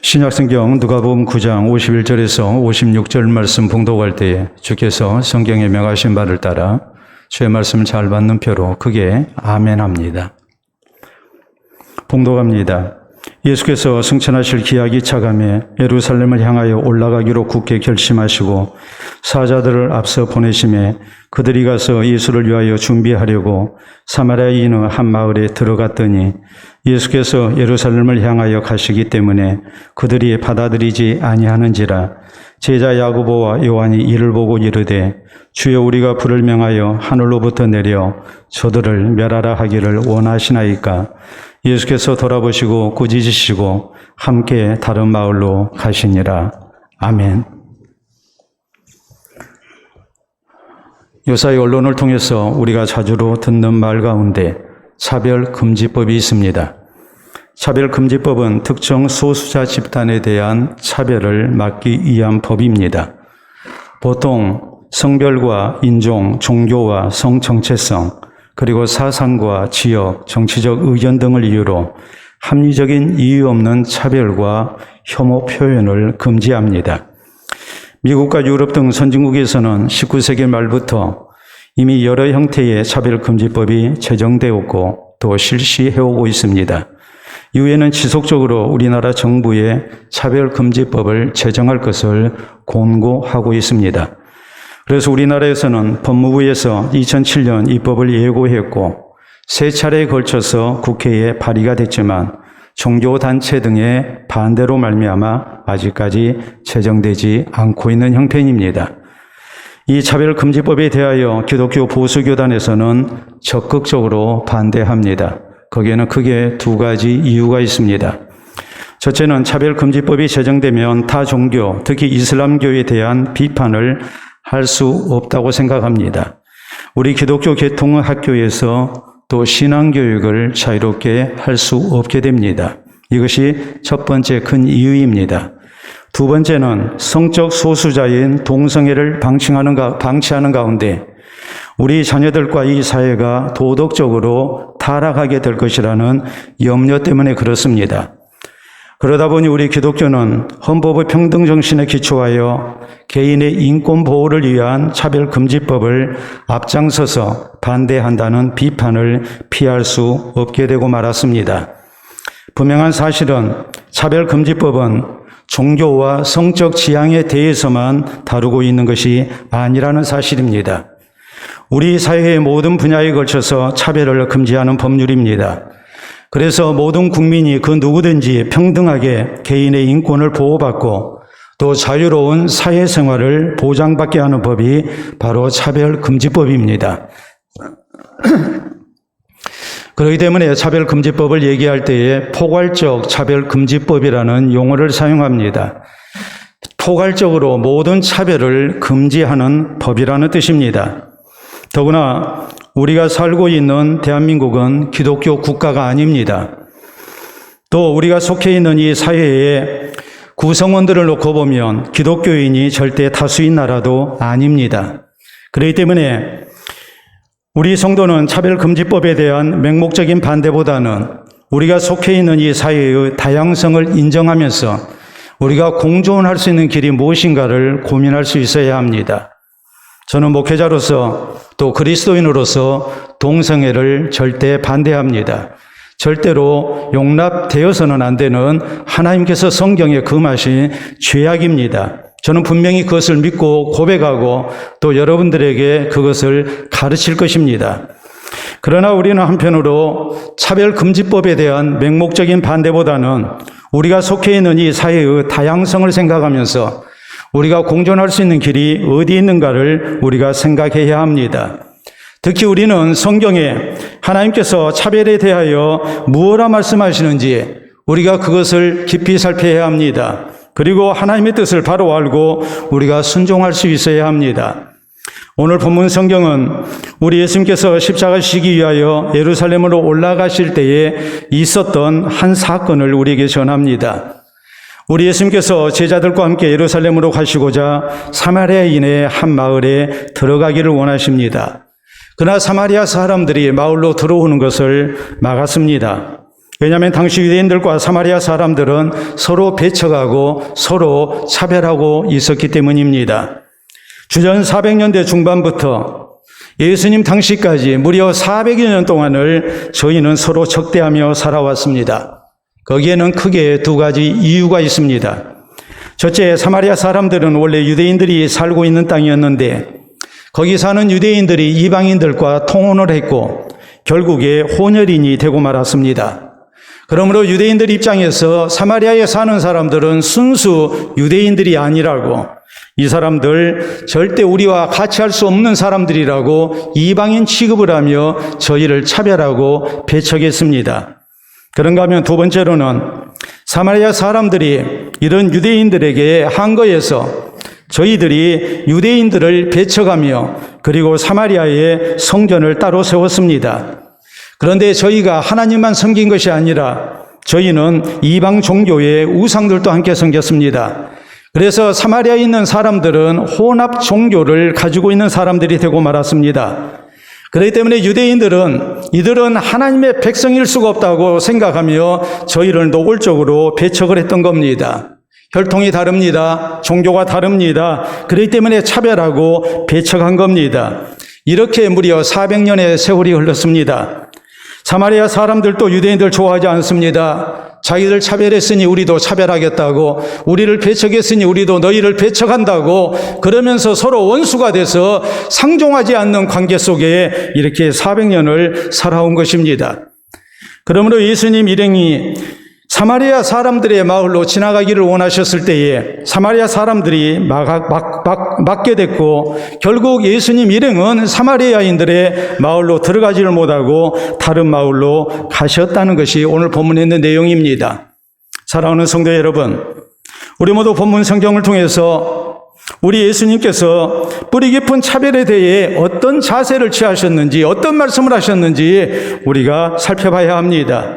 신약성경 누가복음 9장 51절에서 56절 말씀 봉독할 때에 주께서 성경에 명하신 바를 따라 주의 말씀을 잘 받는 표로 크게 아멘합니다. 봉독합니다. 예수께서 승천하실 기약이 차감해 예루살렘을 향하여 올라가기로 굳게 결심하시고 사자들을 앞서 보내심에 그들이 가서 예수를 위하여 준비하려고 사마리아에 있는 한 마을에 들어갔더니 예수께서 예루살렘을 향하여 가시기 때문에 그들이 받아들이지 아니하는지라. 제자 야고보와 요한이 이를 보고 이르되 주여 우리가 불을 명하여 하늘로부터 내려 저들을 멸하라 하기를 원하시나이까. 예수께서 돌아보시고 꾸짖으시고 함께 다른 마을로 가시니라. 아멘. 요사이 언론을 통해서 우리가 자주로 듣는 말 가운데 차별금지법이 있습니다. 차별금지법은 특정 소수자 집단에 대한 차별을 막기 위한 법입니다. 보통 성별과 인종, 종교와 성정체성, 그리고 사상과 지역, 정치적 의견 등을 이유로 합리적인 이유 없는 차별과 혐오 표현을 금지합니다. 미국과 유럽 등 선진국에서는 19세기 말부터 이미 여러 형태의 차별금지법이 제정되었고 또 실시해오고 있습니다. 이후에는 지속적으로 우리나라 정부의 차별금지법을 제정할 것을 권고하고 있습니다. 그래서 우리나라에서는 법무부에서 2007년 이 법을 예고했고 세 차례에 걸쳐서 국회에 발의가 됐지만 종교단체 등의 반대로 말미암아 아직까지 제정되지 않고 있는 형편입니다. 이 차별금지법에 대하여 기독교 보수교단에서는 적극적으로 반대합니다. 거기에는 크게 두 가지 이유가 있습니다. 첫째는 차별금지법이 제정되면 타 종교, 특히 이슬람교에 대한 비판을 할 수 없다고 생각합니다. 우리 기독교 계통학교에서 또 신앙교육을 자유롭게 할 수 없게 됩니다. 이것이 첫 번째 큰 이유입니다. 두 번째는 성적 소수자인 동성애를 방치하는 가운데 우리 자녀들과 이 사회가 도덕적으로 타락하게 될 것이라는 염려 때문에 그렇습니다. 그러다 보니 우리 기독교는 헌법의 평등정신에 기초하여 개인의 인권 보호를 위한 차별금지법을 앞장서서 반대한다는 비판을 피할 수 없게 되고 말았습니다. 분명한 사실은 차별금지법은 종교와 성적 지향에 대해서만 다루고 있는 것이 아니라는 사실입니다. 우리 사회의 모든 분야에 걸쳐서 차별을 금지하는 법률입니다. 그래서 모든 국민이 그 누구든지 평등하게 개인의 인권을 보호받고 또 자유로운 사회생활을 보장받게 하는 법이 바로 차별금지법입니다. 그렇기 때문에 차별금지법을 얘기할 때에 포괄적 차별금지법이라는 용어를 사용합니다. 포괄적으로 모든 차별을 금지하는 법이라는 뜻입니다. 더구나 우리가 살고 있는 대한민국은 기독교 국가가 아닙니다. 또 우리가 속해 있는 이 사회의 구성원들을 놓고 보면 기독교인이 절대 다수인 나라도 아닙니다. 그렇기 때문에 우리 성도는 차별금지법에 대한 맹목적인 반대보다는 우리가 속해 있는 이 사회의 다양성을 인정하면서 우리가 공존할 수 있는 길이 무엇인가를 고민할 수 있어야 합니다. 저는 목회자로서 또 그리스도인으로서 동성애를 절대 반대합니다. 절대로 용납되어서는 안 되는 하나님께서 성경에 금하신 죄악입니다. 저는 분명히 그것을 믿고 고백하고 또 여러분들에게 그것을 가르칠 것입니다. 그러나 우리는 한편으로 차별금지법에 대한 맹목적인 반대보다는 우리가 속해 있는 이 사회의 다양성을 생각하면서 우리가 공존할 수 있는 길이 어디 있는가를 우리가 생각해야 합니다. 특히 우리는 성경에 하나님께서 차별에 대하여 무엇라 말씀하시는지 우리가 그것을 깊이 살펴야 합니다. 그리고 하나님의 뜻을 바로 알고 우리가 순종할 수 있어야 합니다. 오늘 본문 성경은 우리 예수님께서 십자가 지시기 위하여 예루살렘으로 올라가실 때에 있었던 한 사건을 우리에게 전합니다. 우리 예수님께서 제자들과 함께 예루살렘으로 가시고자 사마리아인의 한 마을에 들어가기를 원하십니다. 그러나 사마리아 사람들이 마을로 들어오는 것을 막았습니다. 왜냐하면 당시 유대인들과 사마리아 사람들은 서로 배척하고 서로 차별하고 있었기 때문입니다. 주전 400년대 중반부터 예수님 당시까지 무려 400여 년 동안을 저희는 서로 적대하며 살아왔습니다. 거기에는 크게 두 가지 이유가 있습니다. 첫째, 사마리아 사람들은 원래 유대인들이 살고 있는 땅이었는데 거기 사는 유대인들이 이방인들과 통혼을 했고 결국에 혼혈인이 되고 말았습니다. 그러므로 유대인들 입장에서 사마리아에 사는 사람들은 순수 유대인들이 아니라고, 이 사람들 절대 우리와 같이 할 수 없는 사람들이라고 이방인 취급을 하며 저희를 차별하고 배척했습니다. 그런가 하면 두 번째로는 사마리아 사람들이 이런 유대인들에게 한 거에서 저희들이 유대인들을 배척하며 그리고 사마리아에 성전을 따로 세웠습니다. 그런데 저희가 하나님만 섬긴 것이 아니라 저희는 이방 종교의 우상들도 함께 섬겼습니다. 그래서 사마리아에 있는 사람들은 혼합 종교를 가지고 있는 사람들이 되고 말았습니다. 그렇기 때문에 유대인들은 이들은 하나님의 백성일 수가 없다고 생각하며 저희를 노골적으로 배척을 했던 겁니다. 혈통이 다릅니다. 종교가 다릅니다. 그렇기 때문에 차별하고 배척한 겁니다. 이렇게 무려 400년의 세월이 흘렀습니다. 사마리아 사람들도 유대인들 좋아하지 않습니다. 자기들 차별했으니 우리도 차별하겠다고, 우리를 배척했으니 우리도 너희를 배척한다고, 그러면서 서로 원수가 돼서 상종하지 않는 관계 속에 이렇게 400년을 살아온 것입니다. 그러므로 예수님 일행이 사마리아 사람들의 마을로 지나가기를 원하셨을 때에 사마리아 사람들이 막게 됐고, 결국 예수님 일행은 사마리아인들의 마을로 들어가지를 못하고 다른 마을로 가셨다는 것이 오늘 본문에 있는 내용입니다. 사랑하는 성도 여러분, 우리 모두 본문 성경을 통해서 우리 예수님께서 뿌리 깊은 차별에 대해 어떤 자세를 취하셨는지, 어떤 말씀을 하셨는지 우리가 살펴봐야 합니다.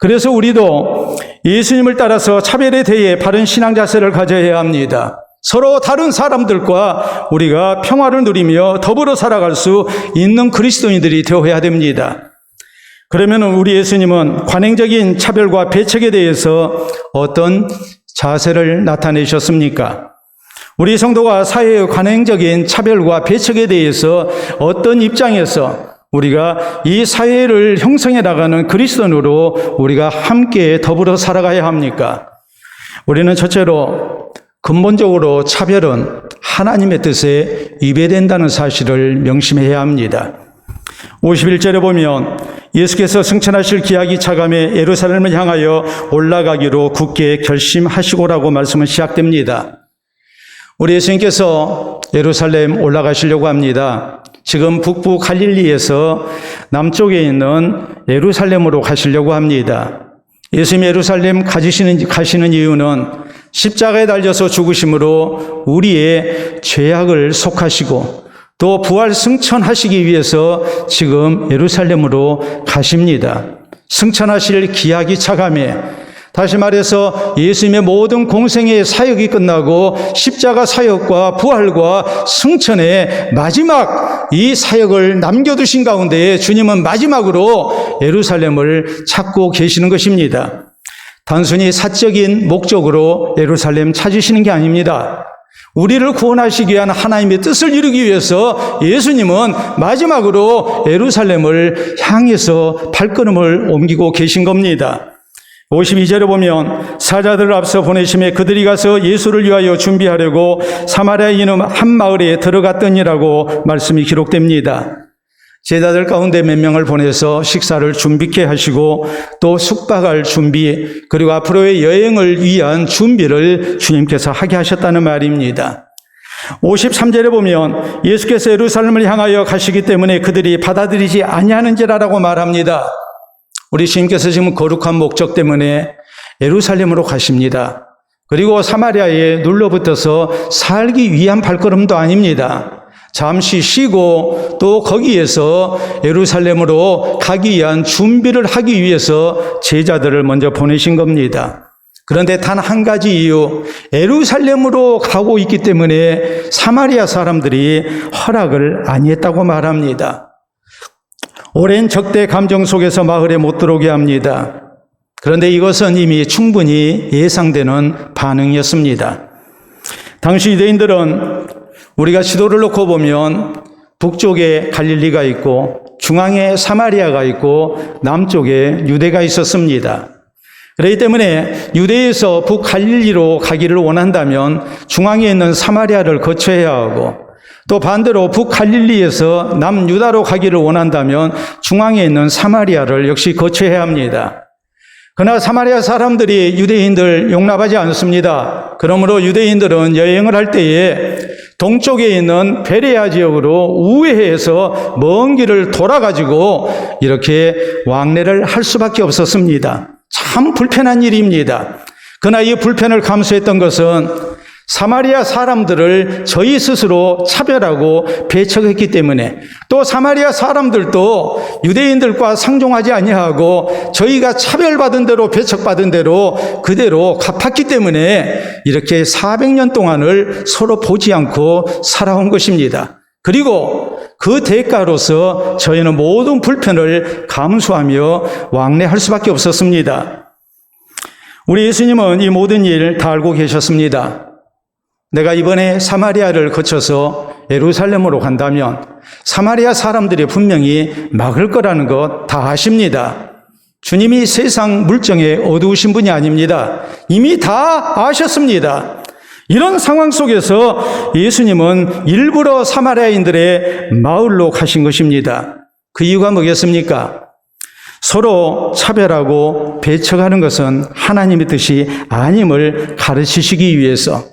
그래서 우리도 예수님을 따라서 차별에 대해 바른 신앙 자세를 가져야 합니다. 서로 다른 사람들과 우리가 평화를 누리며 더불어 살아갈 수 있는 그리스도인들이 되어야 됩니다. 그러면 우리 예수님은 관행적인 차별과 배척에 대해서 어떤 자세를 나타내셨습니까? 우리 성도가 사회의 관행적인 차별과 배척에 대해서 어떤 입장에서 우리가 이 사회를 형성해 나가는 그리스도인으로 우리가 함께 더불어 살아가야 합니까? 우리는 첫째로 근본적으로 차별은 하나님의 뜻에 위배된다는 사실을 명심해야 합니다. 51절에 보면 예수께서 승천하실 기약이 차감해 예루살렘을 향하여 올라가기로 굳게 결심하시고라고 말씀은 시작됩니다. 우리 예수님께서 예루살렘 올라가시려고 합니다. 지금 북부 갈릴리에서 남쪽에 있는 예루살렘으로 가시려고 합니다. 예수님이 예루살렘 가시는 이유는 십자가에 달려서 죽으심으로 우리의 죄악을 속하시고 또 부활 승천하시기 위해서 지금 예루살렘으로 가십니다. 승천하실 기약이 차감해, 다시 말해서 예수님의 모든 공생의 사역이 끝나고 십자가 사역과 부활과 승천의 마지막 이 사역을 남겨두신 가운데 주님은 마지막으로 예루살렘을 찾고 계시는 것입니다. 단순히 사적인 목적으로 예루살렘 찾으시는 게 아닙니다. 우리를 구원하시기 위한 하나님의 뜻을 이루기 위해서 예수님은 마지막으로 예루살렘을 향해서 발걸음을 옮기고 계신 겁니다. 52절에 보면 사자들을 앞서 보내심에 그들이 가서 예수를 위하여 준비하려고 사마리아 이름 한 마을에 들어갔더니라고 말씀이 기록됩니다. 제자들 가운데 몇 명을 보내서 식사를 준비케 하시고 또 숙박할 준비, 그리고 앞으로의 여행을 위한 준비를 주님께서 하게 하셨다는 말입니다. 53절에 보면 예수께서 예루살렘을 향하여 가시기 때문에 그들이 받아들이지 아니하는지라라고 말합니다. 우리 주님께서 지금 거룩한 목적 때문에 예루살렘으로 가십니다. 그리고 사마리아에 눌러붙어서 살기 위한 발걸음도 아닙니다. 잠시 쉬고 또 거기에서 예루살렘으로 가기 위한 준비를 하기 위해서 제자들을 먼저 보내신 겁니다. 그런데 단 한 가지 이유, 예루살렘으로 가고 있기 때문에 사마리아 사람들이 허락을 아니했다고 말합니다. 오랜 적대 감정 속에서 마을에 못 들어오게 합니다. 그런데 이것은 이미 충분히 예상되는 반응이었습니다. 당시 유대인들은 우리가 지도를 놓고 보면 북쪽에 갈릴리가 있고 중앙에 사마리아가 있고 남쪽에 유대가 있었습니다. 그렇기 때문에 유대에서 북갈릴리로 가기를 원한다면 중앙에 있는 사마리아를 거쳐야 하고 또 반대로 북갈릴리에서 남유다로 가기를 원한다면 중앙에 있는 사마리아를 역시 거쳐야 합니다. 그러나 사마리아 사람들이 유대인들 용납하지 않습니다. 그러므로 유대인들은 여행을 할 때에 동쪽에 있는 베레아 지역으로 우회해서 먼 길을 돌아가지고 이렇게 왕래를 할 수밖에 없었습니다. 참 불편한 일입니다. 그러나 이 불편을 감수했던 것은 사마리아 사람들을 저희 스스로 차별하고 배척했기 때문에 또 사마리아 사람들도 유대인들과 상종하지 아니하고 저희가 차별받은 대로 배척받은 대로 그대로 갚았기 때문에 이렇게 400년 동안을 서로 보지 않고 살아온 것입니다. 그리고 그 대가로서 저희는 모든 불편을 감수하며 왕래할 수밖에 없었습니다. 우리 예수님은 이 모든 일 다 알고 계셨습니다. 내가 이번에 사마리아를 거쳐서 예루살렘으로 간다면 사마리아 사람들이 분명히 막을 거라는 것 다 아십니다. 주님이 세상 물정에 어두우신 분이 아닙니다. 이미 다 아셨습니다. 이런 상황 속에서 예수님은 일부러 사마리아인들의 마을로 가신 것입니다. 그 이유가 뭐겠습니까? 서로 차별하고 배척하는 것은 하나님의 뜻이 아님을 가르치시기 위해서,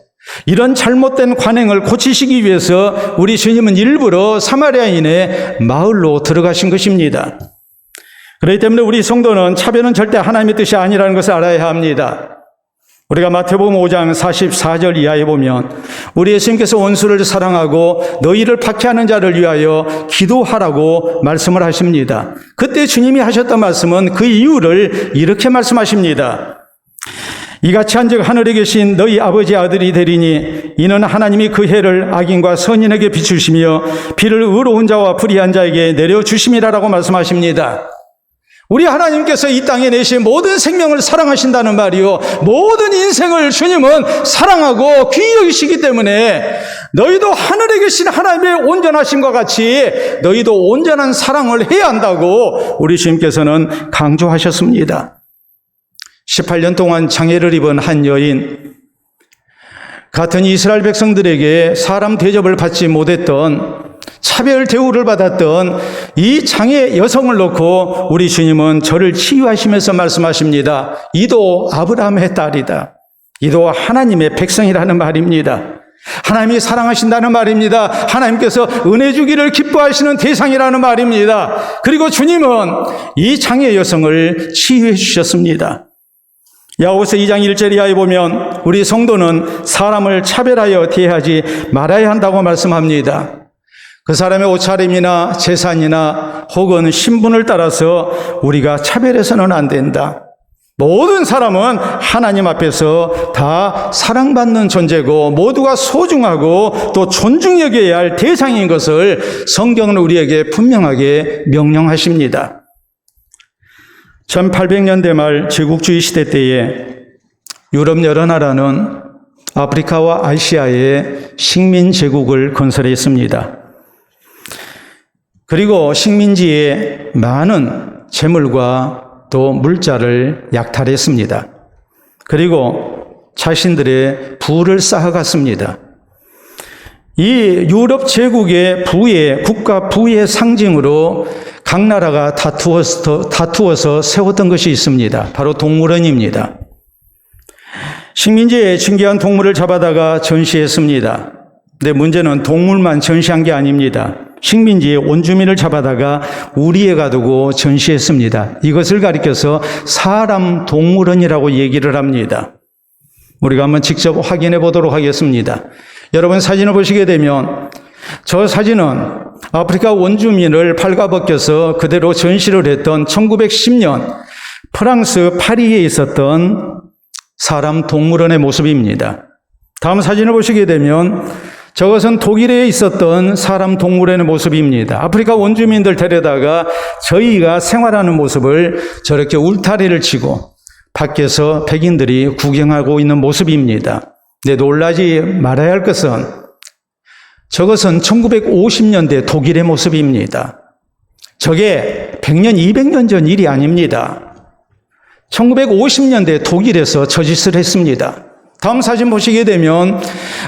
이런 잘못된 관행을 고치시기 위해서 우리 주님은 일부러 사마리아인의 마을로 들어가신 것입니다. 그렇기 때문에 우리 성도는 차별은 절대 하나님의 뜻이 아니라는 것을 알아야 합니다. 우리가 마태복음 5장 44절 이하에 보면 우리 예수님께서 원수를 사랑하고 너희를 박해하는 자를 위하여 기도하라고 말씀을 하십니다. 그때 주님이 하셨던 말씀은 그 이유를 이렇게 말씀하십니다. 이같이 한즉 하늘에 계신 너희 아버지 아들이 되리니 이는 하나님이 그 해를 악인과 선인에게 비추시며 비를 의로운 자와 불의한 자에게 내려주심이라라고 말씀하십니다. 우리 하나님께서 이 땅에 내신 모든 생명을 사랑하신다는 말이요, 모든 인생을 주님은 사랑하고 귀히 여기시기 때문에 너희도 하늘에 계신 하나님의 온전하심과 같이 너희도 온전한 사랑을 해야 한다고 우리 주님께서는 강조하셨습니다. 18년 동안 장애를 입은 한 여인, 같은 이스라엘 백성들에게 사람 대접을 받지 못했던, 차별 대우를 받았던 이 장애 여성을 놓고 우리 주님은 저를 치유하시면서 말씀하십니다. 이도 아브라함의 딸이다. 이도 하나님의 백성이라는 말입니다. 하나님이 사랑하신다는 말입니다. 하나님께서 은혜 주기를 기뻐하시는 대상이라는 말입니다. 그리고 주님은 이 장애 여성을 치유해 주셨습니다. 야고보서 2장 1절 이하에 보면 우리 성도는 사람을 차별하여 대하지 말아야 한다고 말씀합니다. 그 사람의 옷차림이나 재산이나 혹은 신분을 따라서 우리가 차별해서는 안 된다. 모든 사람은 하나님 앞에서 다 사랑받는 존재고 모두가 소중하고 또 존중 여겨야 할 대상인 것을 성경은 우리에게 분명하게 명령하십니다. 1800년대 말 제국주의 시대 때에 유럽 여러 나라는 아프리카와 아시아에 식민 제국을 건설했습니다. 그리고 식민지에 많은 재물과 또 물자를 약탈했습니다. 그리고 자신들의 부를 쌓아갔습니다. 이 유럽 제국의 부의, 국가 부의 상징으로 각 나라가 다투어서 세웠던 것이 있습니다. 바로 동물원입니다. 식민지에 진귀한 동물을 잡아다가 전시했습니다. 근데 문제는 동물만 전시한 게 아닙니다. 식민지의 원주민을 잡아다가 우리에 가두고 전시했습니다. 이것을 가리켜서 사람 동물원이라고 얘기를 합니다. 우리가 한번 직접 확인해 보도록 하겠습니다. 여러분 사진을 보시게 되면 저 사진은 아프리카 원주민을 발가벗겨서 그대로 전시를 했던 1910년 프랑스 파리에 있었던 사람 동물원의 모습입니다. 다음 사진을 보시게 되면 저것은 독일에 있었던 사람 동물원의 모습입니다. 아프리카 원주민들 데려다가 저희가 생활하는 모습을 저렇게 울타리를 치고 밖에서 백인들이 구경하고 있는 모습입니다. 근데 놀라지 말아야 할 것은 저것은 1950년대 독일의 모습입니다. 저게 100년, 200년 전 일이 아닙니다. 1950년대 독일에서 저 짓을 했습니다. 다음 사진 보시게 되면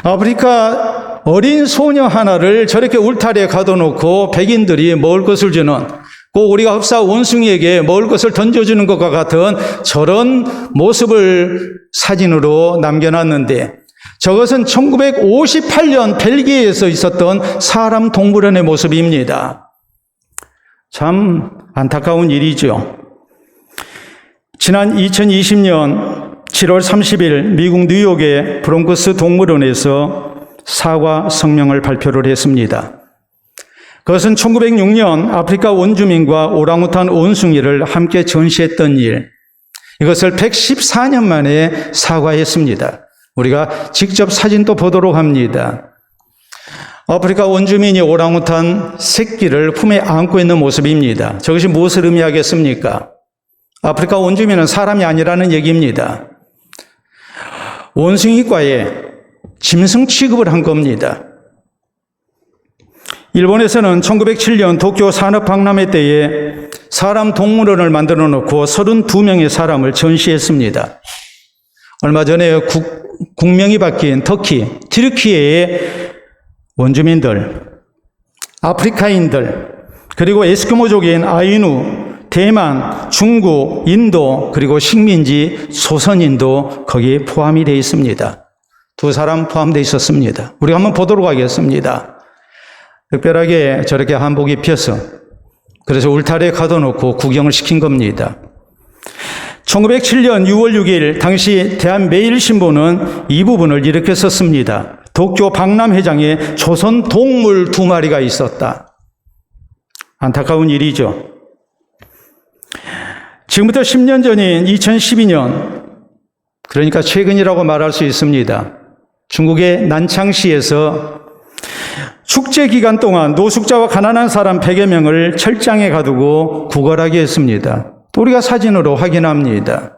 아프리카 어린 소녀 하나를 저렇게 울타리에 가둬놓고 백인들이 먹을 것을 주는, 꼭 우리가 흡사 원숭이에게 먹을 것을 던져주는 것과 같은 저런 모습을 사진으로 남겨놨는데, 저것은 1958년 벨기에에서 있었던 사람 동물원의 모습입니다. 참 안타까운 일이죠. 지난 2020년 7월 30일 미국 뉴욕의 브롱크스 동물원에서 사과 성명을 발표를 했습니다. 그것은 1906년 아프리카 원주민과 오랑우탄 원숭이를 함께 전시했던 일, 이것을 114년 만에 사과했습니다. 우리가 직접 사진도 보도록 합니다. 아프리카 원주민이 오랑우탄 새끼를 품에 안고 있는 모습입니다. 저것이 무엇을 의미하겠습니까? 아프리카 원주민은 사람이 아니라는 얘기입니다. 원숭이과에 짐승 취급을 한 겁니다. 일본에서는 1907년 도쿄 산업박람회 때에 사람 동물원을 만들어 놓고 32명의 사람을 전시했습니다. 얼마 전에 국명이 바뀐 터키, 튀르키예의 원주민들, 아프리카인들, 그리고 에스키모족인 아이누, 대만, 중국, 인도, 그리고 식민지 소선인도 거기에 포함이 되어 있습니다. 두 사람 포함되어 있었습니다. 우리가 한번 보도록 하겠습니다. 특별하게 저렇게 한복 입혀서, 그래서 울타리에 가둬놓고 구경을 시킨 겁니다. 1907년 6월 6일 당시 대한매일신보는 이 부분을 이렇게 썼습니다. 도쿄 박람회장에 조선 동물 2마리가 있었다. 안타까운 일이죠. 지금부터 10년 전인 2012년, 그러니까 최근이라고 말할 수 있습니다. 중국의 난창시에서 축제 기간 동안 노숙자와 가난한 사람 100여 명을 철장에 가두고 구걸하게 했습니다. 또 우리가 사진으로 확인합니다.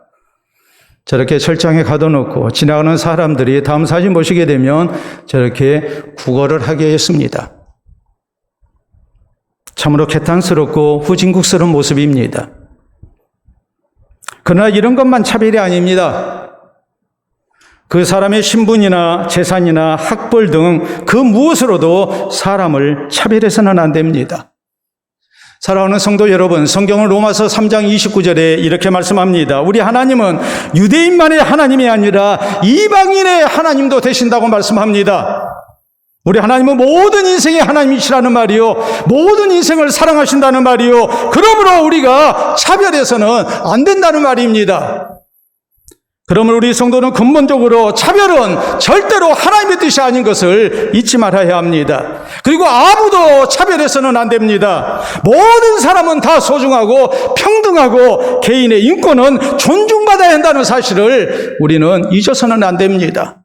저렇게 철장에 가둬놓고 지나가는 사람들이 다음 사진 보시게 되면 저렇게 구걸을 하게 했습니다. 참으로 개탄스럽고 후진국스러운 모습입니다. 그러나 이런 것만 차별이 아닙니다. 그 사람의 신분이나 재산이나 학벌 등 그 무엇으로도 사람을 차별해서는 안 됩니다. 사랑하는 성도 여러분, 성경은 로마서 3장 29절에 이렇게 말씀합니다. 우리 하나님은 유대인만의 하나님이 아니라 이방인의 하나님도 되신다고 말씀합니다. 우리 하나님은 모든 인생의 하나님이시라는 말이요, 모든 인생을 사랑하신다는 말이요, 그러므로 우리가 차별해서는 안 된다는 말입니다. 그러면 우리 성도는 근본적으로 차별은 절대로 하나님의 뜻이 아닌 것을 잊지 말아야 합니다. 그리고 아무도 차별해서는 안 됩니다. 모든 사람은 다 소중하고 평등하고 개인의 인권은 존중받아야 한다는 사실을 우리는 잊어서는 안 됩니다.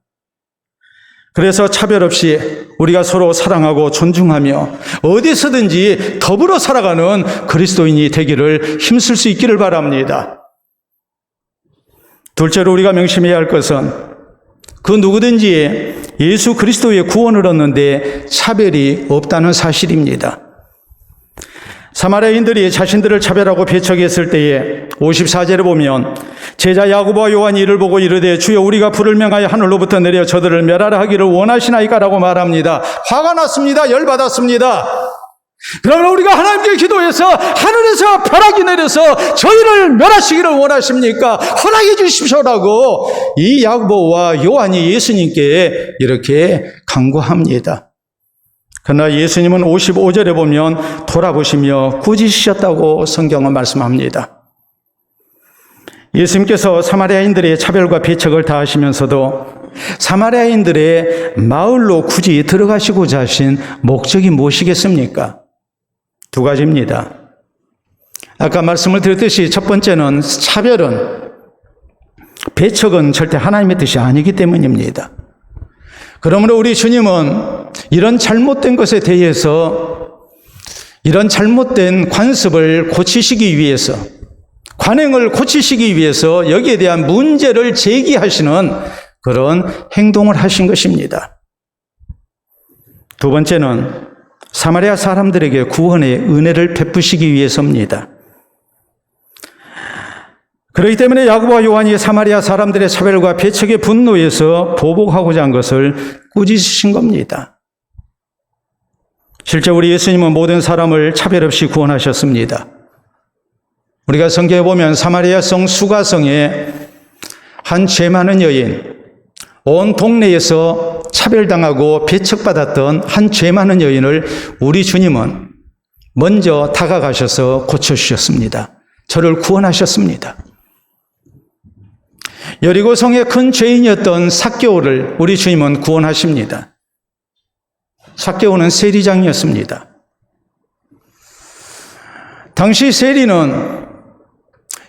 그래서 차별 없이 우리가 서로 사랑하고 존중하며 어디서든지 더불어 살아가는 그리스도인이 되기를 힘쓸 수 있기를 바랍니다. 둘째로 우리가 명심해야 할 것은 그 누구든지 예수 그리스도의 구원을 얻는데 차별이 없다는 사실입니다. 사마리아인들이 자신들을 차별하고 배척했을 때에 54절에 보면 제자 야고보와 요한이 이를 보고 이르되 주여 우리가 불을 명하여 하늘로부터 내려 저들을 멸하라 하기를 원하시나이까라고 말합니다. 화가 났습니다. 열받았습니다. 그러면 우리가 하나님께 기도해서 하늘에서 벼락이 내려서 저희를 멸하시기를 원하십니까? 허락해 주십시오라고 이 야고보와 요한이 예수님께 이렇게 간구합니다. 그러나 예수님은 55절에 보면 돌아보시며 꾸짖으셨다고 성경은 말씀합니다. 예수님께서 사마리아인들의 차별과 배척을 다하시면서도 사마리아인들의 마을로 굳이 들어가시고자 하신 목적이 무엇이겠습니까? 두 가지입니다. 아까 말씀을 드렸듯이 첫 번째는 차별은, 배척은 절대 하나님의 뜻이 아니기 때문입니다. 그러므로 우리 주님은 이런 잘못된 것에 대해서, 이런 잘못된 관습을 고치시기 위해서, 관행을 고치시기 위해서 여기에 대한 문제를 제기하시는 그런 행동을 하신 것입니다. 두 번째는 사마리아 사람들에게 구원의 은혜를 베푸시기 위해서입니다. 그렇기 때문에 야고보와 요한이 사마리아 사람들의 차별과 배척의 분노에서 보복하고자 한 것을 꾸짖으신 겁니다. 실제 우리 예수님은 모든 사람을 차별 없이 구원하셨습니다. 우리가 성경에 보면 사마리아 성 수가성에 한 죄 많은 여인, 온 동네에서 차별당하고 배척받았던 한 죄 많은 여인을 우리 주님은 먼저 다가가셔서 고쳐주셨습니다. 저를 구원하셨습니다. 여리고성의 큰 죄인이었던 삭개오를 우리 주님은 구원하십니다. 삭개오는 세리장이었습니다. 당시 세리는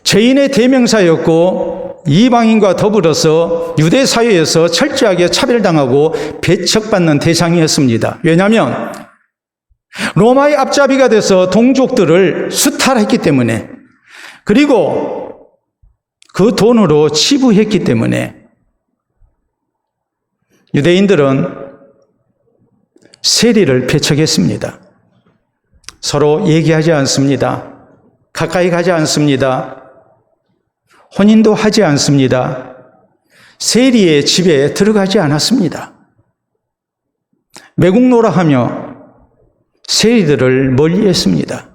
죄인의 대명사였고 이방인과 더불어서 유대 사회에서 철저하게 차별당하고 배척받는 대상이었습니다. 왜냐하면 로마의 앞잡이가 돼서 동족들을 수탈했기 때문에, 그리고 그 돈으로 치부했기 때문에 유대인들은 세리를 배척했습니다. 서로 얘기하지 않습니다. 가까이 가지 않습니다. 혼인도 하지 않습니다. 세리의 집에 들어가지 않았습니다. 매국노라 하며 세리들을 멀리했습니다.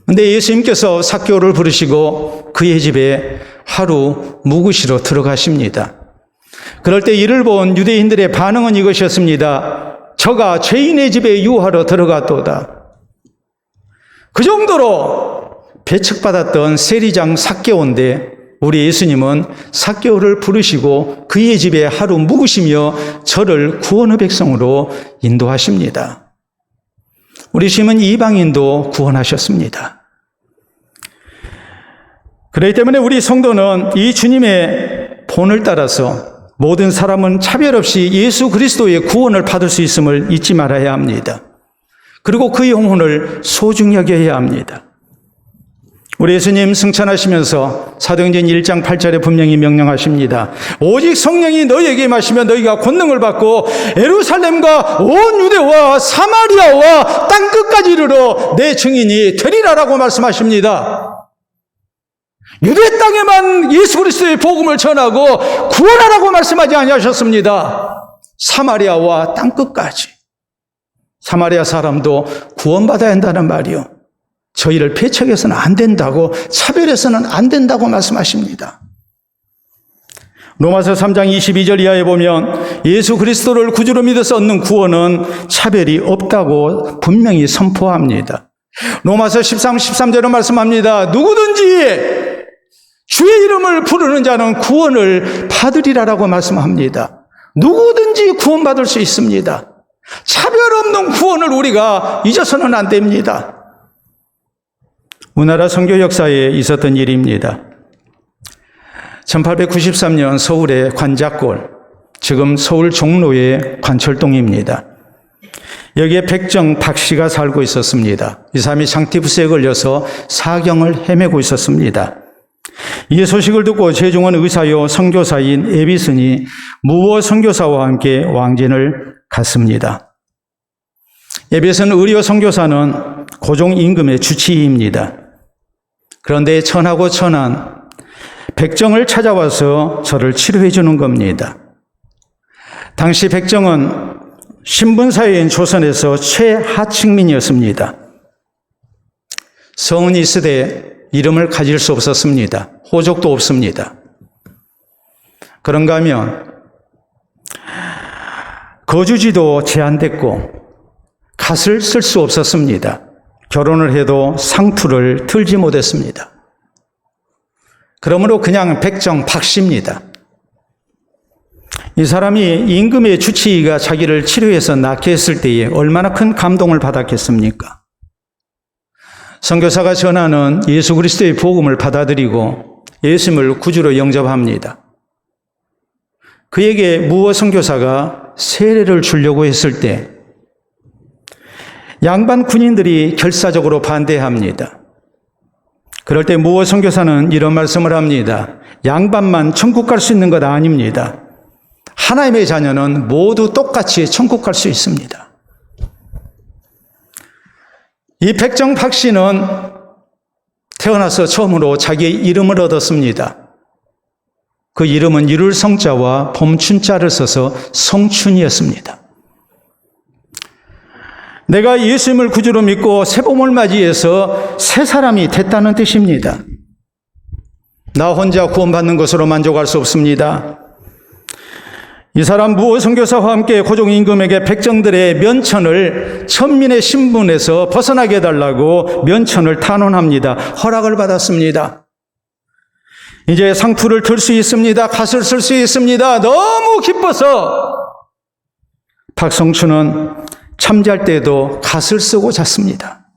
그런데 예수님께서 삭개오를 부르시고 그의 집에 하루 묵으시러 들어가십니다. 그럴 때 이를 본 유대인들의 반응은 이것이었습니다. 저가 죄인의 집에 유하러 들어갔도다. 그 정도로 배척받았던 세리장 삭개오인데 우리 예수님은 삭개오를 부르시고 그의 집에 하루 묵으시며 저를 구원의 백성으로 인도하십니다. 우리 주님은 이방인도 구원하셨습니다. 그렇기 때문에 우리 성도는 이 주님의 본을 따라서 모든 사람은 차별 없이 예수 그리스도의 구원을 받을 수 있음을 잊지 말아야 합니다. 그리고 그 영혼을 소중히 여겨야 합니다. 우리 예수님 승천하시면서 사도행전 1장 8절에 분명히 명령하십니다. 오직 성령이 너희에게 임하시면 너희가 권능을 받고 예루살렘과 온 유대와 사마리아와 땅끝까지 이르러 내 증인이 되리라라고 말씀하십니다. 유대 땅에만 예수 그리스도의 복음을 전하고 구원하라고 말씀하지 아니하셨습니다. 사마리아와 땅끝까지. 사마리아 사람도 구원받아야 한다는 말이요. 저희를 배척해서는 안 된다고, 차별해서는 안 된다고 말씀하십니다. 로마서 3장 22절 이하에 보면 예수 그리스도를 구주로 믿어서 얻는 구원은 차별이 없다고 분명히 선포합니다. 로마서 13절로 말씀합니다. 누구든지 주의 이름을 부르는 자는 구원을 받으리라라고 말씀합니다. 누구든지 구원받을 수 있습니다. 차별 없는 구원을 우리가 잊어서는 안 됩니다. 우리나라 선교 역사에 있었던 일입니다. 1893년 서울의 관작골, 지금 서울 종로의 관철동입니다. 여기에 백정 박씨가 살고 있었습니다. 이 사람이 장티푸스에 걸려서 사경을 헤매고 있었습니다. 이 소식을 듣고 제중원 의사요 선교사인 에비슨이 무보 선교사와 함께 왕진을 갔습니다. 에비슨 의료 선교사는 고종 임금의 주치의입니다. 그런데 천하고 천한 백정을 찾아와서 저를 치료해 주는 겁니다. 당시 백정은 신분사회인 조선에서 최하층민이었습니다. 성은 있으되 이름을 가질 수 없었습니다. 호족도 없습니다. 그런가 하면 거주지도 제한됐고 갓을 쓸 수 없었습니다. 결혼을 해도 상투를 틀지 못했습니다. 그러므로 그냥 백정 박씨입니다. 이 사람이 임금의 주치의가 자기를 치료해서 낫게 했을 때에 얼마나 큰 감동을 받았겠습니까? 선교사가 전하는 예수 그리스도의 복음을 받아들이고 예수님을 구주로 영접합니다. 그에게 무어 선교사가 세례를 주려고 했을 때 양반 군인들이 결사적으로 반대합니다. 그럴 때 무호 선교사는 이런 말씀을 합니다. 양반만 천국 갈 수 있는 것 아닙니다. 하나님의 자녀는 모두 똑같이 천국 갈 수 있습니다. 이 백정 박 씨는 태어나서 처음으로 자기의 이름을 얻었습니다. 그 이름은 이룰 성자와 봄춘자를 써서 성춘이었습니다. 내가 예수님을 구주로 믿고 새봄을 맞이해서 새 사람이 됐다는 뜻입니다. 나 혼자 구원받는 것으로 만족할 수 없습니다. 이 사람 무호 선교사와 함께 고종 임금에게 백정들의 면천을 천민의 신분에서 벗어나게 해달라고 면천을 탄원합니다. 허락을 받았습니다. 이제 상투를 들 수 있습니다. 갓을 쓸 수 있습니다. 너무 기뻐서 박성춘은 참잘 때도 갓을 쓰고 잤습니다.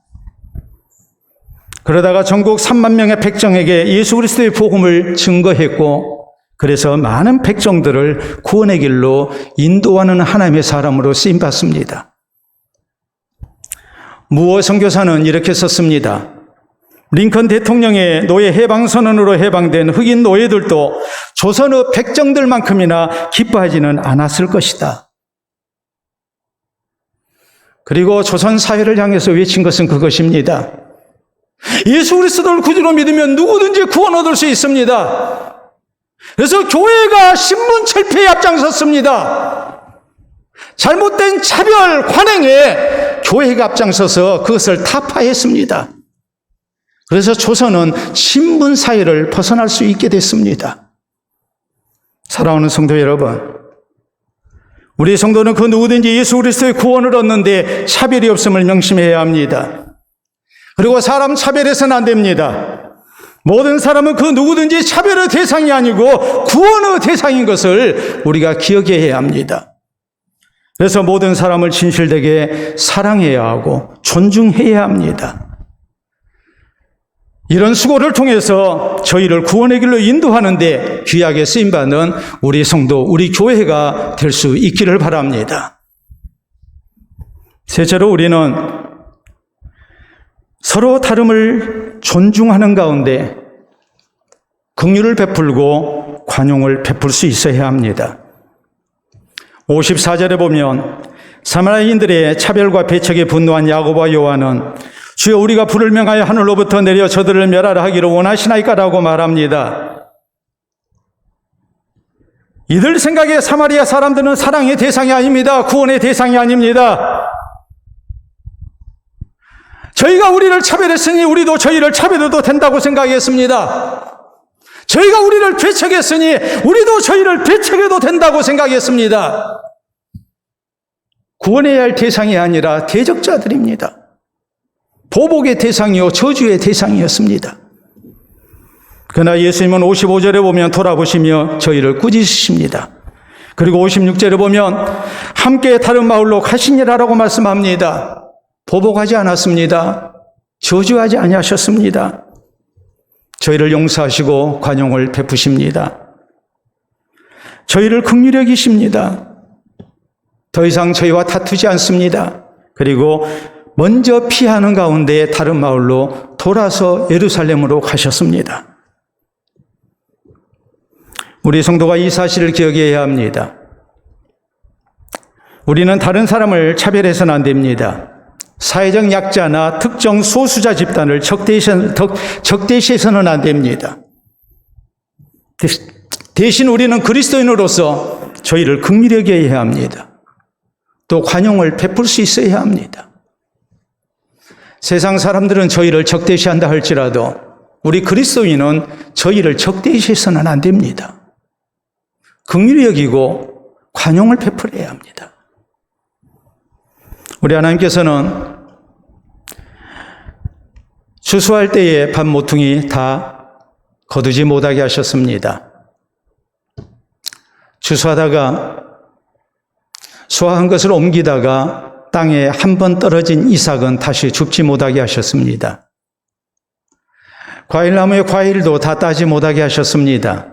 그러다가 전국 3만 명의 백정에게 예수 그리스도의 복음을 증거했고, 그래서 많은 백정들을 구원의 길로 인도하는 하나님의 사람으로 쓰임받습니다. 무호 선교사는 이렇게 썼습니다. 링컨 대통령의 노예 해방선언으로 해방된 흑인 노예들도 조선의 백정들만큼이나 기뻐하지는 않았을 것이다. 그리고 조선 사회를 향해서 외친 것은 그것입니다. 예수 그리스도를 구주로 믿으면 누구든지 구원 얻을 수 있습니다. 그래서 교회가 신분 철폐에 앞장섰습니다. 잘못된 차별 관행에 교회가 앞장서서 그것을 타파했습니다. 그래서 조선은 신분 사회를 벗어날 수 있게 됐습니다. 사랑하는 성도 여러분, 우리 성도는 그 누구든지 예수 그리스도의 구원을 얻는데 차별이 없음을 명심해야 합니다. 그리고 사람 차별해서는 안 됩니다. 모든 사람은 그 누구든지 차별의 대상이 아니고 구원의 대상인 것을 우리가 기억해야 합니다. 그래서 모든 사람을 진실되게 사랑해야 하고 존중해야 합니다. 이런 수고를 통해서 저희를 구원의 길로 인도하는데 귀하게 쓰임받는 우리 성도, 우리 교회가 될 수 있기를 바랍니다. 셋째로 우리는 서로 다름을 존중하는 가운데 긍휼을 베풀고 관용을 베풀 수 있어야 합니다. 54절에 보면 사마리아인들의 차별과 배척에 분노한 야고보와 요한은 주여 우리가 불을 명하여 하늘로부터 내려 저들을 멸하라 하기를 원하시나이까라고 말합니다. 이들 생각에 사마리아 사람들은 사랑의 대상이 아닙니다. 구원의 대상이 아닙니다. 저희가 우리를 차별했으니 우리도 저희를 차별해도 된다고 생각했습니다. 저희가 우리를 배척했으니 우리도 저희를 배척해도 된다고 생각했습니다. 구원해야 할 대상이 아니라 대적자들입니다. 보복의 대상이요 저주의 대상이었습니다. 그러나 예수님은 55절에 보면 돌아보시며 저희를 꾸짖으십니다. 그리고 56절에 보면 함께 다른 마을로 가시니라라고 말씀합니다. 보복하지 않았습니다. 저주하지 아니하셨습니다. 저희를 용서하시고 관용을 베푸십니다. 저희를 긍휼히 여기십니다. 더 이상 저희와 다투지 않습니다. 그리고 먼저 피하는 가운데 다른 마을로 돌아서 예루살렘으로 가셨습니다. 우리 성도가 이 사실을 기억해야 합니다. 우리는 다른 사람을 차별해서는 안 됩니다. 사회적 약자나 특정 소수자 집단을 적대시해서는 안 됩니다. 대신 우리는 그리스도인으로서 저희를 긍휼히 여겨야 합니다. 또 관용을 베풀 수 있어야 합니다. 세상 사람들은 저희를 적대시한다 할지라도 우리 그리스도인은 저희를 적대시해서는 안 됩니다. 긍휼히 여기고 관용을 베풀어야 합니다. 우리 하나님께서는 추수할 때에 밭 모퉁이 다 거두지 못하게 하셨습니다. 추수하다가 수확한 것을 옮기다가 땅에 한 번 떨어진 이삭은 다시 줍지 못하게 하셨습니다. 과일나무의 과일도 다 따지 못하게 하셨습니다.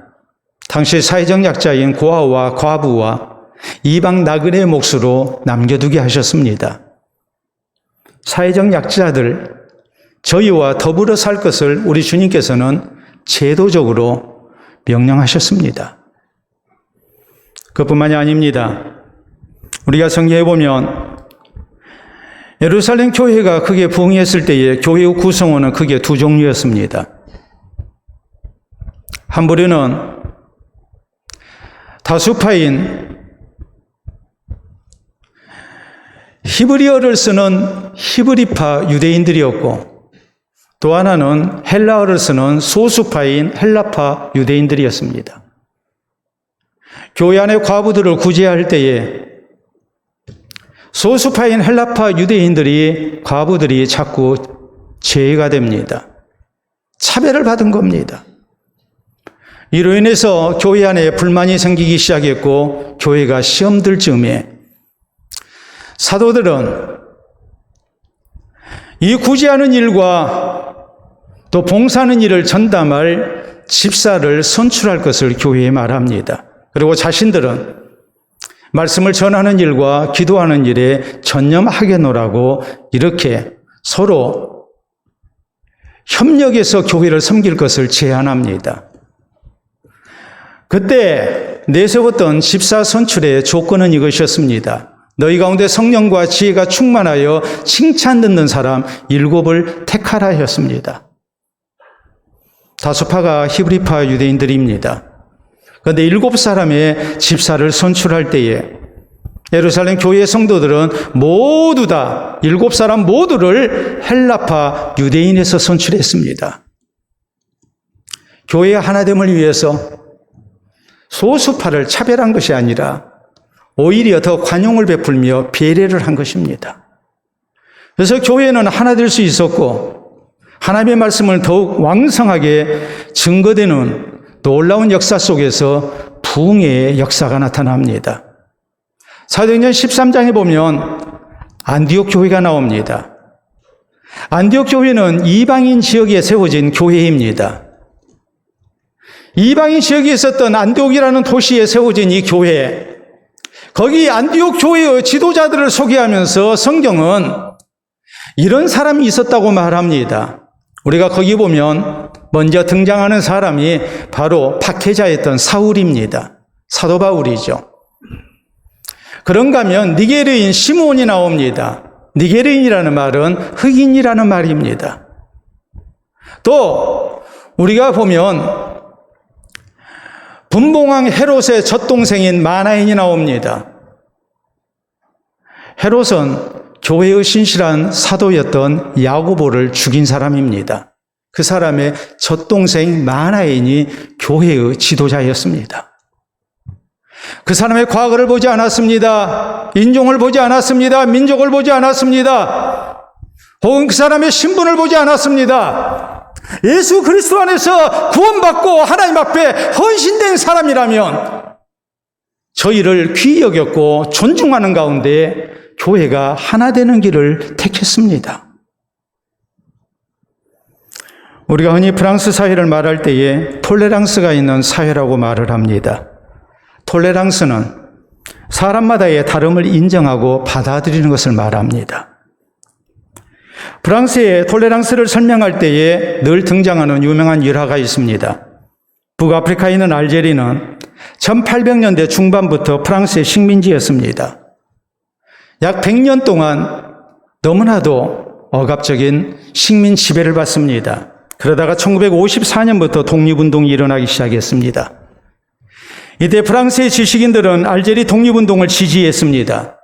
당시 사회적 약자인 고아와 과부와 이방 나그네의 몫으로 남겨두게 하셨습니다. 사회적 약자들, 저희와 더불어 살 것을 우리 주님께서는 제도적으로 명령하셨습니다. 그뿐만이 아닙니다. 우리가 성경에 보면 예루살렘 교회가 크게 부흥했을 때에 교회의 구성원은 크게 두 종류였습니다. 한 부류는 다수파인 히브리어를 쓰는 히브리파 유대인들이었고, 또 하나는 헬라어를 쓰는 소수파인 헬라파 유대인들이었습니다. 교회 안의 과부들을 구제할 때에 소수파인 헬라파 유대인들이, 과부들이 자꾸 제외가 됩니다. 차별을 받은 겁니다. 이로 인해서 교회 안에 불만이 생기기 시작했고, 교회가 시험 들 즈음에 사도들은 이 구제하는 일과 또 봉사하는 일을 전담할 집사를 선출할 것을 교회에 말합니다. 그리고 자신들은 말씀을 전하는 일과 기도하는 일에 전념하겠노라고 이렇게 서로 협력해서 교회를 섬길 것을 제안합니다. 그때 내세웠던 집사 선출의 조건은 이것이었습니다. 너희 가운데 성령과 지혜가 충만하여 칭찬 듣는 사람 7을 택하라 하였습니다. 다수파가 히브리파 유대인들입니다. 그런데 7사람의 집사를 선출할 때에 예루살렘 교회 성도들은 모두 다 7사람 모두를 헬라파 유대인에서 선출했습니다. 교회의 하나됨을 위해서 소수파를 차별한 것이 아니라 오히려 더 관용을 베풀며 배려를 한 것입니다. 그래서 교회는 하나 될 수 있었고, 하나님의 말씀을 더욱 왕성하게 증거되는 놀라운 역사 속에서 부흥의 역사가 나타납니다. 사도행전 13장에 보면 안디옥 교회가 나옵니다. 안디옥 교회는 이방인 지역에 세워진 교회입니다. 이방인 지역에 있었던 안디옥이라는 도시에 세워진 이 교회, 거기 안디옥 교회의 지도자들을 소개하면서 성경은 이런 사람이 있었다고 말합니다. 우리가 거기 보면 먼저 등장하는 사람이 바로 박해자였던 사울입니다. 사도 바울이죠. 그런가 하면 니게르인 시므온이 나옵니다. 니게르인이라는 말은 흑인이라는 말입니다. 또 우리가 보면 분봉왕 헤롯의 젖동생인 마나인이 나옵니다. 헤롯은 교회의 신실한 사도였던 야고보를 죽인 사람입니다. 그 사람의 젖동생 마나인이 교회의 지도자였습니다. 그 사람의 과거를 보지 않았습니다. 인종을 보지 않았습니다. 민족을 보지 않았습니다. 혹은 그 사람의 신분을 보지 않았습니다. 예수 그리스도 안에서 구원받고 하나님 앞에 헌신된 사람이라면 저희를 귀히 여겼고 존중하는 가운데 교회가 하나 되는 길을 택했습니다. 우리가 흔히 프랑스 사회를 말할 때에 톨레랑스가 있는 사회라고 말을 합니다. 톨레랑스는 사람마다의 다름을 인정하고 받아들이는 것을 말합니다. 프랑스의 톨레랑스를 설명할 때에 늘 등장하는 유명한 일화가 있습니다. 북아프리카에 있는 알제리는 1800년대 중반부터 프랑스의 식민지였습니다. 약 100년 동안 너무나도 억압적인 식민 지배를 받습니다. 그러다가 1954년부터 독립운동이 일어나기 시작했습니다. 이때 프랑스의 지식인들은 알제리 독립운동을 지지했습니다.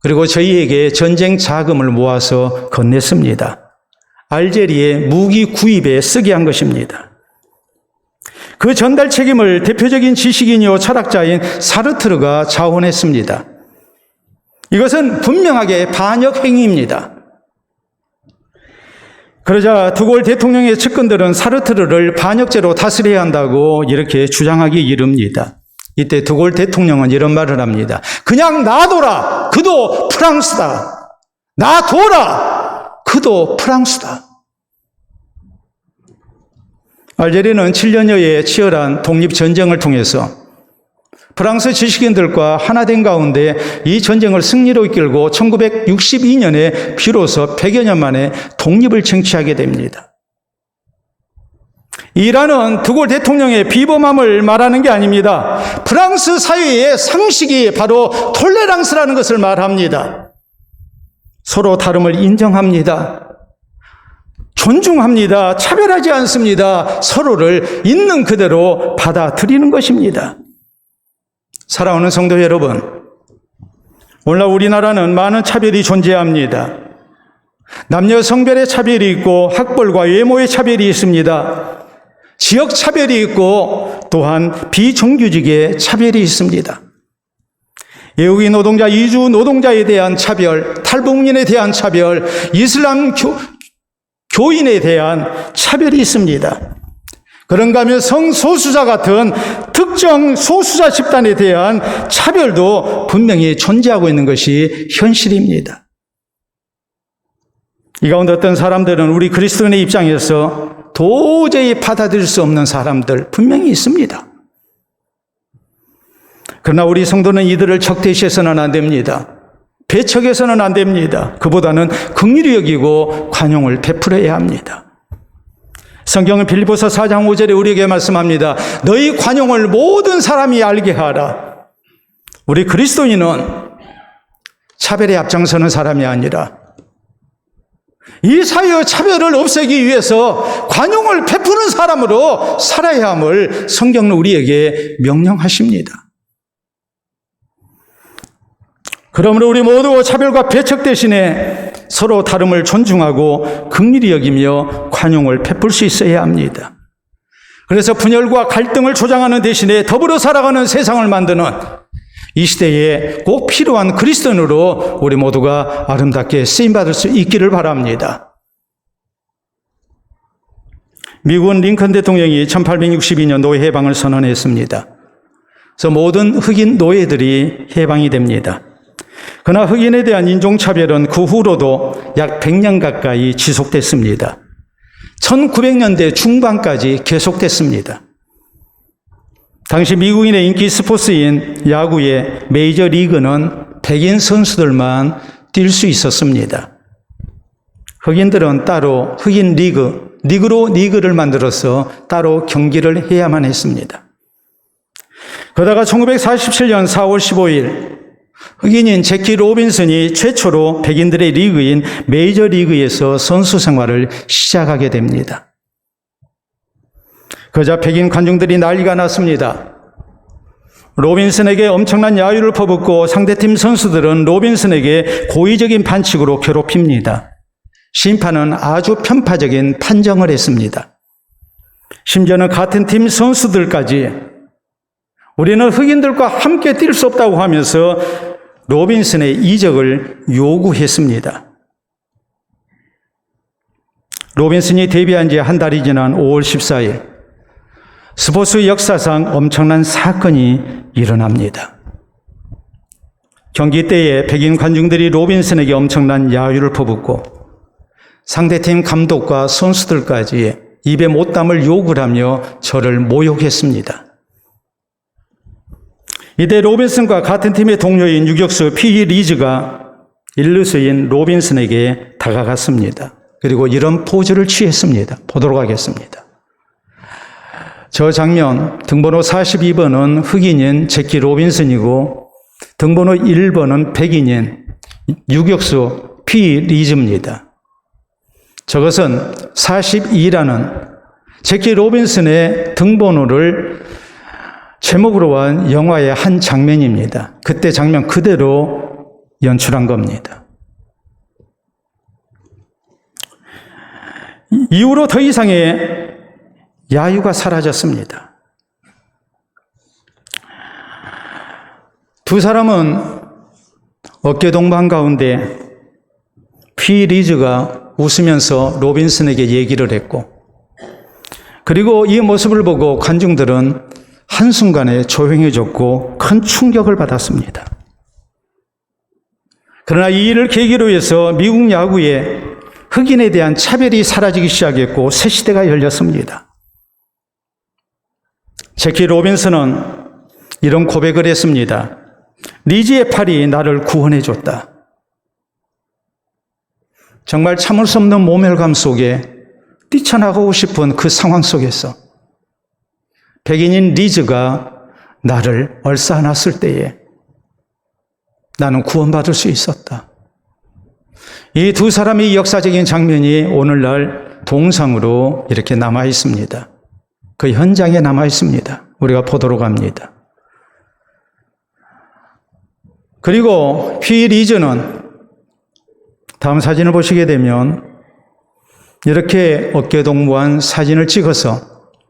그리고 저희에게 전쟁 자금을 모아서 건넸습니다. 알제리의 무기 구입에 쓰게 한 것입니다. 그 전달 책임을 대표적인 지식인이요 철학자인 사르트르가 자원했습니다. 이것은 분명하게 반역 행위입니다. 그러자 드골 대통령의 측근들은 사르트르를 반역죄로 다스려야 한다고 이렇게 주장하기 이릅니다. 이때 드골 대통령은 이런 말을 합니다. 그냥 놔둬라. 그도 프랑스다. 놔둬라. 그도 프랑스다. 알제리는 7년여의 치열한 독립전쟁을 통해서 프랑스 지식인들과 하나 된 가운데 이 전쟁을 승리로 이끌고 1962년에 비로소 100여 년 만에 독립을 쟁취하게 됩니다. 이란은 드골 대통령의 비범함을 말하는 게 아닙니다. 프랑스 사회의 상식이 바로 톨레랑스라는 것을 말합니다. 서로 다름을 인정합니다. 존중합니다. 차별하지 않습니다. 서로를 있는 그대로 받아들이는 것입니다. 사랑하는 성도 여러분, 오늘날 우리나라는 많은 차별이 존재합니다. 남녀 성별의 차별이 있고 학벌과 외모의 차별이 있습니다. 지역 차별이 있고 또한 비정규직의 차별이 있습니다. 외국인 노동자, 이주 노동자에 대한 차별, 탈북민에 대한 차별, 이슬람 교인에 대한 차별이 있습니다. 그런가 하면 성소수자 같은 특정 소수자 집단에 대한 차별도 분명히 존재하고 있는 것이 현실입니다. 이 가운데 어떤 사람들은 우리 그리스도인의 입장에서 도저히 받아들일 수 없는 사람들 분명히 있습니다. 그러나 우리 성도는 이들을 적대시해서는 안 됩니다. 배척해서는 안 됩니다. 그보다는 긍휼히 여기고 관용을 베풀어야 합니다. 성경은 빌립보서 4장 5절에 우리에게 말씀합니다. 너희 관용을 모든 사람이 알게 하라. 우리 그리스도인은 차별에 앞장서는 사람이 아니라 이 사회의 차별을 없애기 위해서 관용을 베푸는 사람으로 살아야 함을 성경은 우리에게 명령하십니다. 그러므로 우리 모두 차별과 배척 대신에 서로 다름을 존중하고 긍휼히 여기며 관용을 베풀 수 있어야 합니다. 그래서 분열과 갈등을 조장하는 대신에 더불어 살아가는 세상을 만드는 이 시대에 꼭 필요한 그리스도인으로 우리 모두가 아름답게 쓰임받을 수 있기를 바랍니다. 미국은 링컨 대통령이 1862년 노예 해방을 선언했습니다. 그래서 모든 흑인 노예들이 해방이 됩니다. 그러나 흑인에 대한 인종차별은 그 후로도 약 100년 가까이 지속됐습니다. 1900년대 중반까지 계속됐습니다. 당시 미국인의 인기 스포츠인 야구의 메이저리그는 백인 선수들만 뛸 수 있었습니다. 흑인들은 따로 흑인 리그로 리그를 만들어서 따로 경기를 해야만 했습니다. 그러다가 1947년 4월 15일 흑인인 제키 로빈슨이 최초로 백인들의 리그인 메이저리그에서 선수 생활을 시작하게 됩니다. 그러자 백인 관중들이 난리가 났습니다. 로빈슨에게 엄청난 야유를 퍼붓고 상대팀 선수들은 로빈슨에게 고의적인 반칙으로 괴롭힙니다. 심판은 아주 편파적인 판정을 했습니다. 심지어는 같은 팀 선수들까지 우리는 흑인들과 함께 뛸 수 없다고 하면서 로빈슨의 이적을 요구했습니다. 로빈슨이 데뷔한 지 한 달이 지난 5월 14일 스포츠 역사상 엄청난 사건이 일어납니다. 경기 때에 백인 관중들이 로빈슨에게 엄청난 야유를 퍼붓고 상대팀 감독과 선수들까지 입에 못 담을 욕을 하며 저를 모욕했습니다. 이때 로빈슨과 같은 팀의 동료인 유격수 피 리즈가 일루수인 로빈슨에게 다가갔습니다. 그리고 이런 포즈를 취했습니다. 보도록 하겠습니다. 저 장면, 등번호 42번은 흑인인 제키 로빈슨이고 등번호 1번은 백인인 유격수 피 리즈입니다. 저것은 42라는 제키 로빈슨의 등번호를 제목으로 한 영화의 한 장면입니다. 그때 장면 그대로 연출한 겁니다. 이후로 더 이상의 야유가 사라졌습니다. 두 사람은 어깨 동무한 가운데 피 리즈가 웃으면서 로빈슨에게 얘기를 했고, 그리고 이 모습을 보고 관중들은 한순간에 조용해졌고 큰 충격을 받았습니다. 그러나 이 일을 계기로 해서 미국 야구에 흑인에 대한 차별이 사라지기 시작했고 새 시대가 열렸습니다. 제키 로빈슨은 이런 고백을 했습니다. 리즈의 팔이 나를 구원해 줬다. 정말 참을 수 없는 모멸감 속에 뛰쳐나가고 싶은 그 상황 속에서 백인인 리즈가 나를 얼싸안았을 때에 나는 구원받을 수 있었다. 이 두 사람의 역사적인 장면이 오늘날 동상으로 이렇게 남아 있습니다. 그 현장에 남아 있습니다. 우리가 보도록 합니다. 그리고 휘 리즈는 다음 사진을 보시게 되면 이렇게 어깨동무한 사진을 찍어서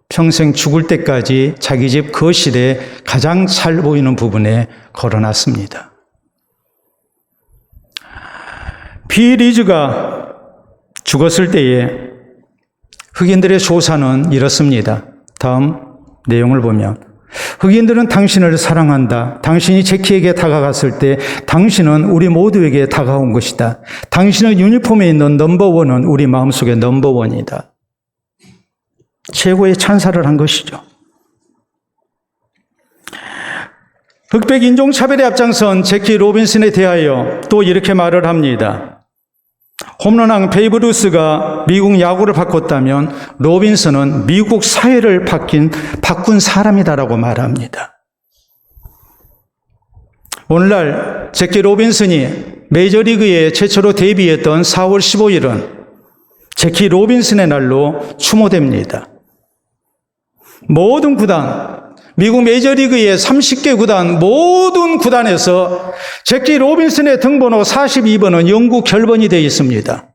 평생 죽을 때까지 자기 집 거실에 가장 잘 보이는 부분에 걸어놨습니다. 휘 리즈가 죽었을 때에 흑인들의 조사는 이렇습니다. 다음 내용을 보면 흑인들은 당신을 사랑한다. 당신이 제키에게 다가갔을 때 당신은 우리 모두에게 다가온 것이다. 당신은 유니폼에 있는 넘버원은 우리 마음속의 넘버원이다. 최고의 찬사를 한 것이죠. 흑백 인종차별에 앞장선 제키 로빈슨에 대하여 또 이렇게 말을 합니다. 홈런왕 베이브 루스가 미국 야구를 바꿨다면 로빈슨은 미국 사회를 바꾼 사람이다라고 말합니다. 오늘날 제키 로빈슨이 메이저리그에 최초로 데뷔했던 4월 15일은 제키 로빈슨의 날로 추모됩니다. 모든 구단, 미국 메이저리그의 30개 구단 모든 구단에서 제키 로빈슨의 등번호 42번은 영구 결번이 되어 있습니다.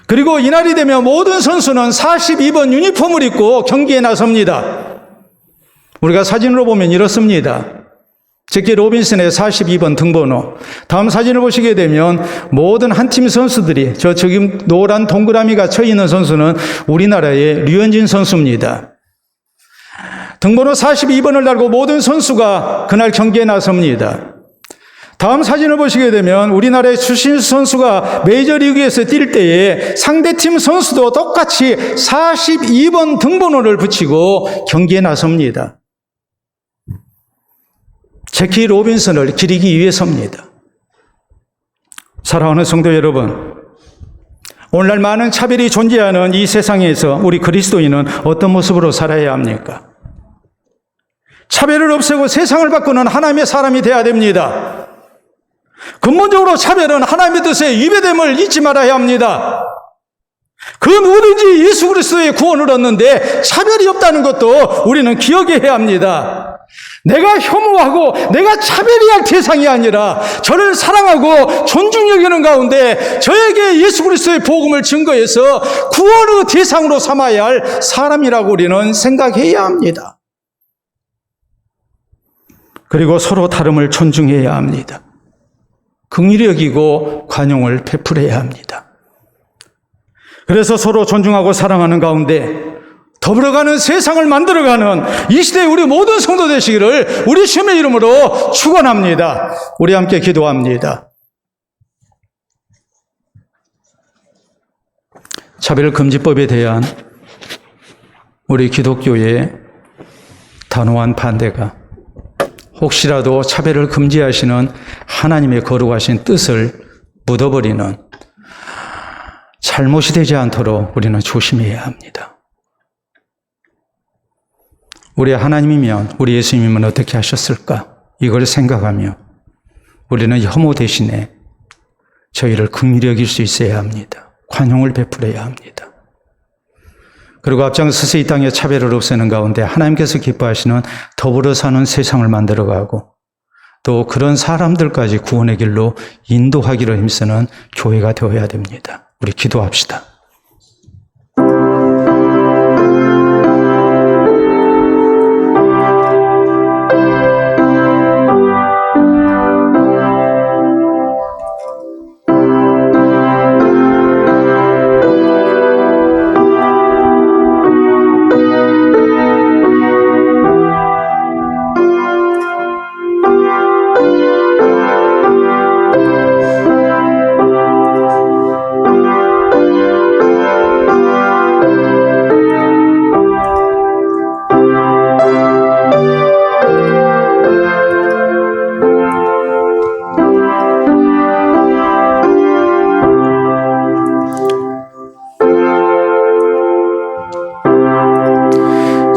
그리고 이날이 되면 모든 선수는 42번 유니폼을 입고 경기에 나섭니다. 우리가 사진으로 보면 이렇습니다. 제키 로빈슨의 42번 등번호. 다음 사진을 보시게 되면 모든 한 팀 선수들이 지금 노란 동그라미가 쳐 있는 선수는 우리나라의 류현진 선수입니다. 등번호 42번을 달고 모든 선수가 그날 경기에 나섭니다. 다음 사진을 보시게 되면 우리나라의 추신수 선수가 메이저리그에서 뛸 때에 상대팀 선수도 똑같이 42번 등번호를 붙이고 경기에 나섭니다. 제키 로빈슨을 기리기 위해서입니다. 사랑하는 성도 여러분, 오늘날 많은 차별이 존재하는 이 세상에서 우리 그리스도인은 어떤 모습으로 살아야 합니까? 차별을 없애고 세상을 바꾸는 하나님의 사람이 되어야 됩니다. 근본적으로 차별은 하나님의 뜻에 위배됨을 잊지 말아야 합니다. 그 누구든지 예수 그리스도의 구원을 얻는데 차별이 없다는 것도 우리는 기억해야 합니다. 내가 혐오하고 내가 차별해야 할 대상이 아니라 저를 사랑하고 존중 여기는 가운데 저에게 예수 그리스도의 복음을 증거해서 구원의 대상으로 삼아야 할 사람이라고 우리는 생각해야 합니다. 그리고 서로 다름을 존중해야 합니다. 긍휼히 여기고 관용을 베풀어야 합니다. 그래서 서로 존중하고 사랑하는 가운데 더불어가는 세상을 만들어가는 이 시대의 우리 모든 성도 되시기를 우리 주님의 이름으로 축원합니다. 우리 함께 기도합니다. 차별금지법에 대한 우리 기독교의 단호한 반대가 혹시라도 차별을 금지하시는 하나님의 거룩하신 뜻을 묻어버리는 잘못이 되지 않도록 우리는 조심해야 합니다. 우리 하나님이면, 우리 예수님이면 어떻게 하셨을까? 이걸 생각하며 우리는 혐오 대신에 저희를 긍휼히 여길 수 있어야 합니다. 관용을 베풀어야 합니다. 그리고 앞장서서 이 땅의 차별을 없애는 가운데 하나님께서 기뻐하시는 더불어 사는 세상을 만들어가고 또 그런 사람들까지 구원의 길로 인도하기를 힘쓰는 교회가 되어야 됩니다. 우리 기도합시다.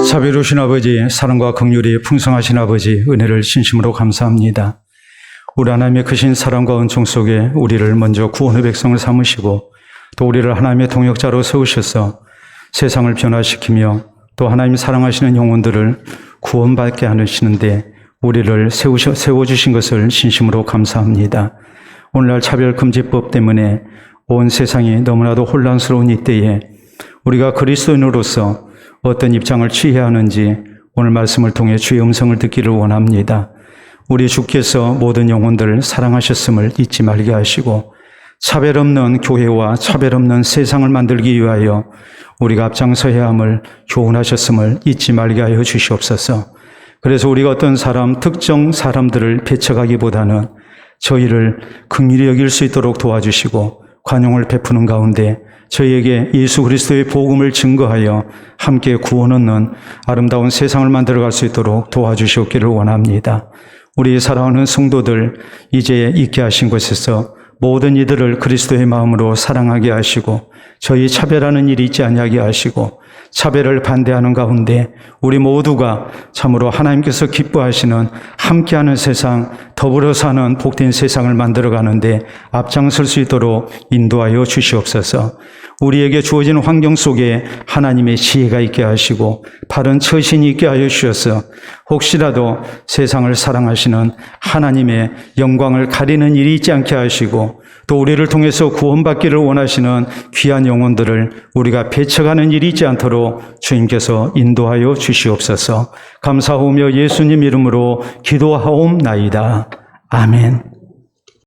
자비로우신 아버지, 사랑과 긍휼이 풍성하신 아버지, 은혜를 진심으로 감사합니다. 우리 하나님의 크신 사랑과 은총 속에 우리를 먼저 구원의 백성을 삼으시고 또 우리를 하나님의 동역자로 세우셔서 세상을 변화시키며 또 하나님 사랑하시는 영혼들을 구원받게 하시는데 우리를 세워주신 것을 진심으로 감사합니다. 오늘날 차별금지법 때문에 온 세상이 너무나도 혼란스러운 이때에 우리가 그리스도인으로서 어떤 입장을 취해야 하는지 오늘 말씀을 통해 주의 음성을 듣기를 원합니다. 우리 주께서 모든 영혼들을 사랑하셨음을 잊지 말게 하시고 차별 없는 교회와 차별 없는 세상을 만들기 위하여 우리가 앞장서야 함을 교훈하셨음을 잊지 말게 하여 주시옵소서. 그래서 우리가 어떤 특정 사람들을 배척하기보다는 저희를 긍휼히 여길 수 있도록 도와주시고 관용을 베푸는 가운데 저희에게 예수 그리스도의 복음을 증거하여 함께 구원 얻는 아름다운 세상을 만들어갈 수 있도록 도와주시옵기를 원합니다. 우리 사랑하는 성도들, 이제 있게 하신 곳에서 모든 이들을 그리스도의 마음으로 사랑하게 하시고 저희 차별하는 일이 있지 아니하게 하시고 차별을 반대하는 가운데 우리 모두가 참으로 하나님께서 기뻐하시는 함께하는 세상, 더불어 사는 복된 세상을 만들어가는데 앞장설 수 있도록 인도하여 주시옵소서. 우리에게 주어진 환경 속에 하나님의 지혜가 있게 하시고 바른 처신이 있게 하여 주셔서 혹시라도 세상을 사랑하시는 하나님의 영광을 가리는 일이 있지 않게 하시고 또 우리를 통해서 구원받기를 원하시는 귀한 영혼들을 우리가 배척하는 일이 있지 않도록 주님께서 인도하여 주시옵소서. 감사하며 예수님 이름으로 기도하옵나이다. 아멘.